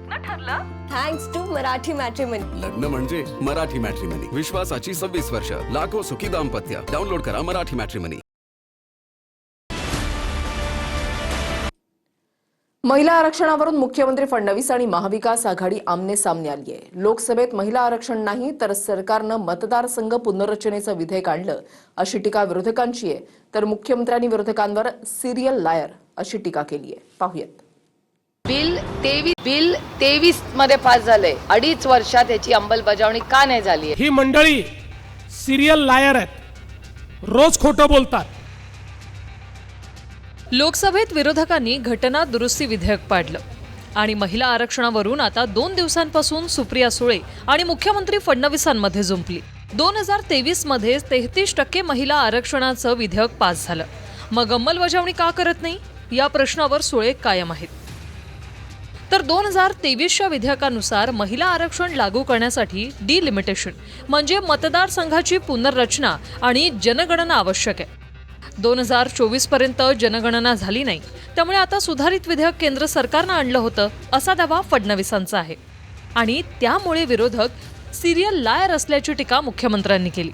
लग्न ठरलं thanks to Marathi matrimony. लग्न म्हणजे मराठी मॅट्रिमनी. विश्वासाची 26 वर्ष. लाखो सुखी दाम्पत्य. डाउनलोड करा मराठी मॅट्रिमनी. महिला आरक्षणावरून मुख्यमंत्री फडणवीस आणि महाविकास आघाडी आमने सामने आली आहे. लोकसभेत महिला आरक्षण नाही तर सरकारनं मतदारसंघ पुनर्रचनेचं विधेयक आणलं अशी टीका विरोधकांची आहे. तर मुख्यमंत्र्यांनी विरोधकांवर सिरियल लायर अशी टीका केली आहे. पाहूयात. बिल 23 मध्ये पास झालंय. 2.5 वर्षात याची अंमलबजावणी का नाही झाली? ही मंडळी सिरियल लायर आहेत, रोज खोटं बोलतात. लोकसभेत विरोधकांनी घटना दुरुस्ती विधेयक पाडलं आणि महिला आरक्षणावरून आता 2 दिवसांपासून सुप्रिया सुळे आणि मुख्यमंत्री फडणवीसांमध्ये जुंपली. 2023 मध्ये 33% महिला आरक्षणाचं विधेयक पास झालं. मग अंमलबजावणी का करत नाही या प्रश्नावर सुळे कायम आहेत. तर 2023च्या विधेयकानुसार महिला आरक्षण लागू करण्यासाठी डिलिमिटेशन म्हणजे मतदारसंघाची पुनर्रचना आणि जनगणना आवश्यक आहे. 2024 पर्यंत जनगणना झाली नाही, त्यामुळे आता सुधारित विधेयक केंद्र सरकारनं आणलं होतं असा दावा फडणवीसांचा आहे. आणि त्यामुळे विरोधक सिरियल लायर असल्याची टीका मुख्यमंत्र्यांनी केली.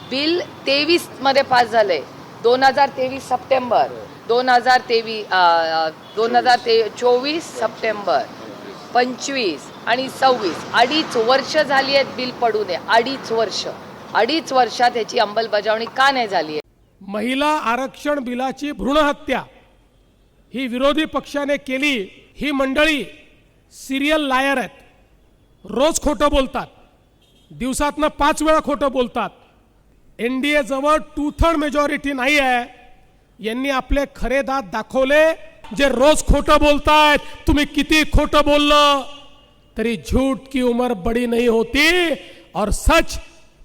बिल 23 मध्ये पास झालंय. 2023 सप्टेंबर 2024 सप्टेंबर 25 आणि 26 2.5 वर्ष झाली आहेत बिल पडू नये. 2.5 वर्षात याची अंमलबजावणी का नाही झाली? महिला आरक्षण बिलाची भ्रूण हत्या ही विरोधी पक्षाने केली. ही मंडळी सिरियल लायर आहेत, रोज खोटं बोलतात, दिवसातनं 5 वेळा खोटं बोलतात. एनडीए जवळ 2/3 मेजॉरिटी नाही आहे. यांनी आपले खरे दात दाखवले. जे रोज खोटं बोलतायत, तुम्ही किती खोटं बोललं तरी झूठ की उम्र बड़ी नहीं होती और सच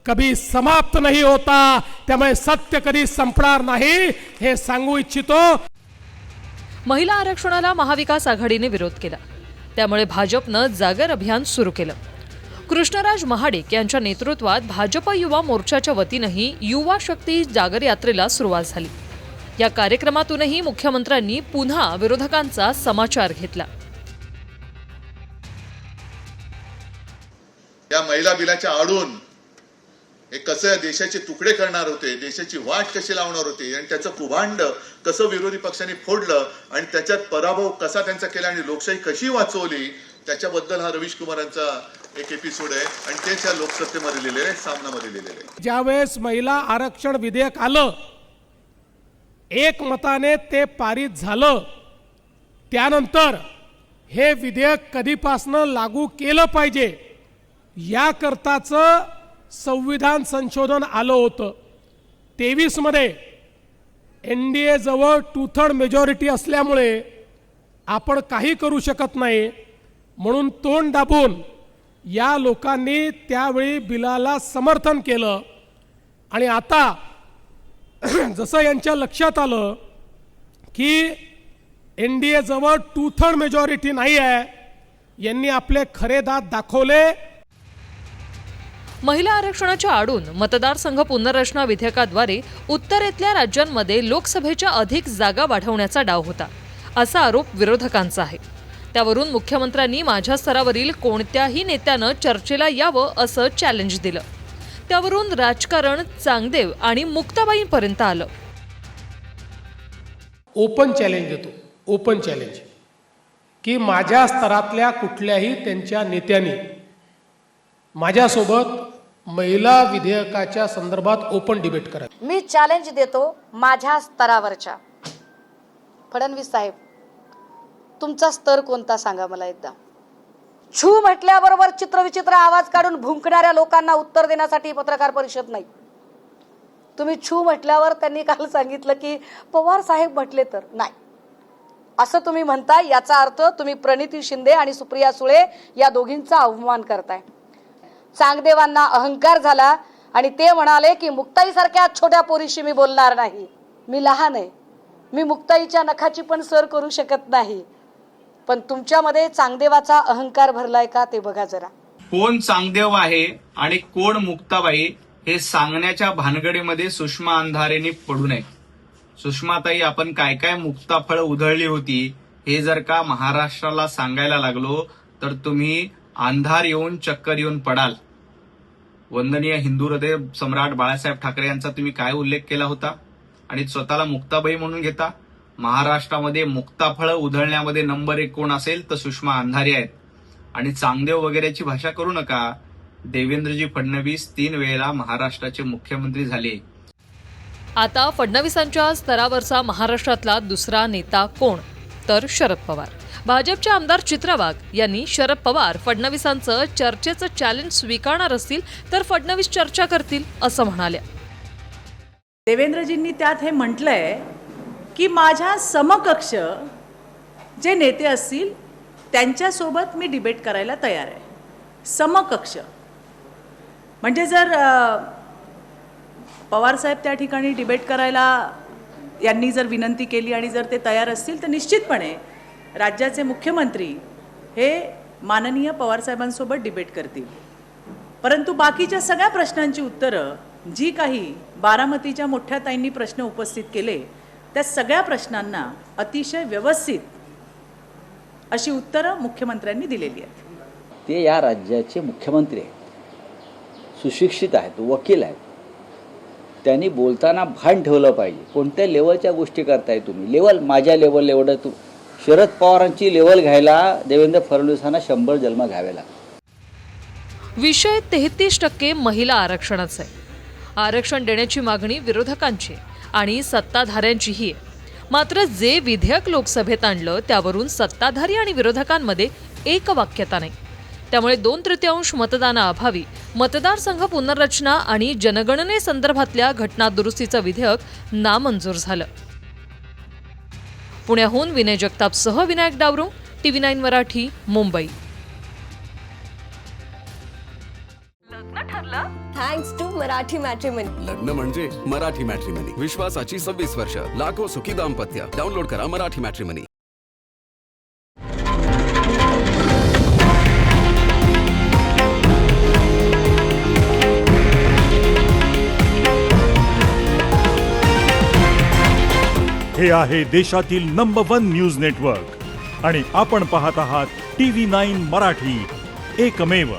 कभी समाप्त नहीं होता. त्यामुळे सत्य कधी संपणार नाही हे सांगू इच्छितो. महिला आरक्षणाला महाविकास आघाडीने विरोध केला, त्यामुळे भाजपनं जागर अभियान सुरू केलं. कृष्णराज महाडिक यांच्या नेतृत्वात भाजप युवा मोर्चाच्या वतीनंही युवा शक्ती जागर यात्रेला सुरुवात झाली. या कार्यक्रमातूनही मुख्यमंत्र्यांनी पुन्हा विरोधकांचा समाचार घेतला. या महिला बिलाच्या आडून हे कसं देशाचे तुकडे करणार होते, देशाची वाट कशी लावणार होते आणि त्याचं कुभांड कसं विरोधी पक्षांनी फोडलं आणि त्याच्यात पराभव कसा त्यांचा केला आणि लोकशाही कशी वाचवली, त्याच्याबद्दल हा रवीश कुमारांचा एक एपिसोड आहे आणि तेच या लोकसत्तेमध्ये लिहिलेलं आहे, सामनामध्ये लिहिलेलं आहे. ज्यावेळेस महिला आरक्षण विधेयक आलं, एकमताने ते पारित झालं, त्यानंतर हे विधेयक कधीपासनं लागू केलं पाहिजे याकरताचं संविधान संशोधन आलं होतं. 23 मध्ये एनडीए जवळ 2/3 मेजॉरिटी असल्यामुळे आपण काही करू शकत नाही, म्हणून तोंड दाबून या लोकांनी त्यावेळी बिलाला समर्थन केलं. आणि आता जसं यांच्या लक्षात आलं की एनडीए जवळ 2/3 मेजॉरिटी नाही आहे, यांनी आपले खरे दात दाखवले. महिला आरक्षणाच्या आडून मतदारसंघ पुनर्रचना विधेयकाद्वारे उत्तरेतल्या राज्यांमध्ये लोकसभेच्या अधिक जागा वाढवण्याचा डाव होता असा आरोप विरोधकांचा आहे. त्यावरून मुख्यमंत्र्यांनी माझ्या स्तरावरील कोणत्याही नेत्यानं चर्चेला यावं असं चॅलेंज दिलं. त्यावरून राजकारण चांगदेव आणि मुक्ताबाईंपर्यंत आलं. ओपन चॅलेंज देतो, ओपन चॅलेंज की माझ्या स्तरातल्या कुठल्याही त्यांच्या नेत्यांनी माझ्यासोबत महिला विधेयकाच्या संदर्भात ओपन डिबेट करा. मी चॅलेंज देतो माझ्या स्तरावरच्या. फडणवीस साहेब, तुमचा स्तर कोणता सांगा मला एकदा. छू म्हटल्याबरोबर चित्रविचित्र आवाज काढून भुंकणाऱ्या लोकांना उत्तर देण्यासाठी पत्रकार परिषद नाही. तुम्ही छू म्हटल्यावर त्यांनी काल सांगितलं की पवार साहेब म्हटले तर नाही असं तुम्ही म्हणताय. याचा अर्थ तुम्ही प्रणिती शिंदे आणि सुप्रिया सुळे या दोघींचा अवमान करताय. चांगदेवांना अहंकार झाला आणि ते म्हणाले की मुक्ताईसारख्या छोट्या पोरीशी मी बोलणार नाही. मी लहान आहे, मी मुक्ताईच्या नखाची पण सर करू शकत नाही. पण तुमच्यामध्ये चांगदेवाचा अहंकार भरलाय का ते बघा जरा. कोण चांगदेव आहे आणि कोण मुक्ताबाई हे सांगण्याच्या भानगडीमध्ये सुषमा अंधारेंनी पडू नये. सुषमाताई, आपण काय काय मुक्ताफळ उधळली होती हे जर का महाराष्ट्राला सांगायला लागलो तर तुम्ही अंधार येऊन चक्कर येऊन पडाल. वंदनीय हिंदू हृदय सम्राट बाळासाहेब ठाकरे यांचा तुम्ही काय उल्लेख केला होता आणि स्वतःला मुक्ताबाई म्हणून घेता. महाराष्ट्रामध्ये मुक्ताफळं उधळण्यामध्ये नंबर 1 कोण असेल तर सुषमा अंधारे आहेत. आणि चांगदेव वगैरेची भाषा करू नका. देवेंद्रजी फडणवीस 3 वेळेला महाराष्ट्राचे मुख्यमंत्री झाले. आता फडणवीसांच्या स्तरावरचा महाराष्ट्रातला दुसरा नेता कोण तर शरद पवार. भाजपचे आमदार चित्रा वाघ यांनी शरद पवार फडणवीसांचं चर्चेचं चॅलेंज स्वीकारणार असतील तर फडणवीस चर्चा करतील असं म्हणाल्या. देवेंद्रजींनी त्यात हे म्हटलंय की माझ्या समकक्ष जे नेते असतील त्यांच्यासोबत मी डिबेट करायला तयार आहे. समकक्ष म्हणजे जर पवारसाहेब त्या ठिकाणी डिबेट करायला यांनी जर विनंती केली आणि जर ते तयार असतील तर निश्चितपणे राज्याचे मुख्यमंत्री हे माननीय पवारसाहेबांसोबत डिबेट करतील. परंतु बाकीच्या सगळ्या प्रश्नांची उत्तरं जी काही बारामतीच्या मोठ्या ताईंनी प्रश्न उपस्थित केले त्या सगळ्या प्रश्नांना अतिशय व्यवस्थित अशी उत्तरं मुख्यमंत्र्यांनी दिलेली आहेत. ते या राज्याचे मुख्यमंत्री आहेत, सुशिक्षित आहेत, वकील आहेत. त्यांनी बोलताना भान ठेवलं पाहिजे. कोणत्या लेवलच्या गोष्टी करताय तुम्ही. लेवल माझ्या लेवल एवढं तू शरद पवारांची लेवल घ्यायला देवेंद्र फडणवीसांना 100 जन्म घ्यावे लागतात. विषय 33% महिला आरक्षणाचा आहे. आरक्षण देण्याची मागणी विरोधकांची आणि सत्ताधाऱ्यांचीही आहे. मात्र जे विधेयक लोकसभेत आणलं त्यावरून सत्ताधारी आणि विरोधकांमध्ये एकवाक्यता नाही. त्यामुळे 2/3 मतदानाअभावी मतदारसंघ पुनर्रचना आणि जनगणनेसंदर्भातल्या घटना दुरुस्तीचं विधेयक नामंजूर झालं. पुण्याहून विनय जगतापसह Vinayak Dawru, TV9 Marathi, Mumbai. Thanks to Marathi matrimony. लग्न म्हणजे मराठी मॅट्रिमनी. विश्वासाची 26 वर्ष. लाखो सुखी दाम्पत्य. डाउनलोड करा मराठी मॅट्रिमनी. हे आहे देशातील नंबर 1 न्यूज नेटवर्क आणि आपण पाहत आहात TV9 मराठी, एकमेव.